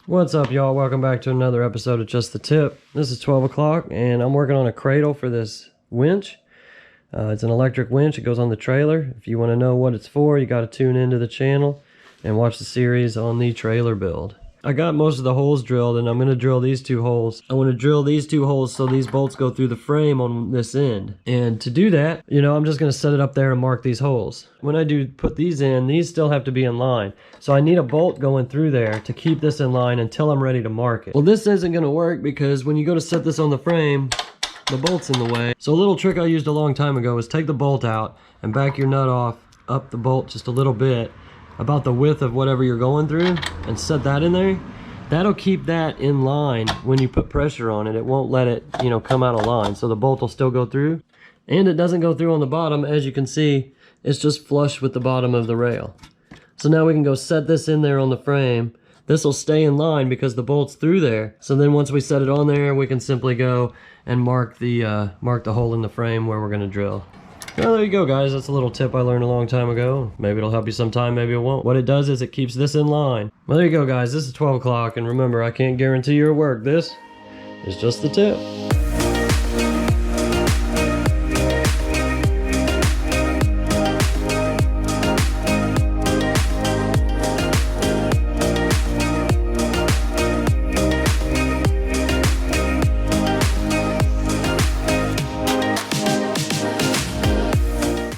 What's up, y'all? Welcome back to another episode of Just the Tip. This is 12 o'clock and I'm working on a cradle for this winch. It's an electric winch. It goes on the trailer. If you want to know what it's for, you got to tune into the channel and watch the series on the trailer build. I got most of the holes drilled and I'm going to drill these two holes. I want to drill these two holes so these bolts go through the frame on this end. And to do that, I'm just going to set it up there and mark these holes. When I do put these in, these still have to be in line. So I need a bolt going through there to keep this in line until I'm ready to mark it. Well, this isn't going to work because when you go to set this on the frame, the bolt's in the way. So a little trick I used a long time ago is take the bolt out and back your nut off, up the bolt just a little bit, about the width of whatever you're going through, and set that in there. That'll keep that in line when you put pressure on it. It won't let it, come out of line. So the bolt will still go through, and it doesn't go through on the bottom. As you can see, it's just flush with the bottom of the rail. So now we can go set this in there on the frame. This will stay in line because the bolt's through there. So then once we set it on there, we can simply go and mark the hole in the frame where we're gonna drill. Well, there you go, guys. That's a little tip I learned a long time ago. Maybe it'll help you sometime, maybe it won't. What it does is it keeps this in line. Well, there you go, guys. This is 12 o'clock, and remember, I can't guarantee your work. This is just the tip.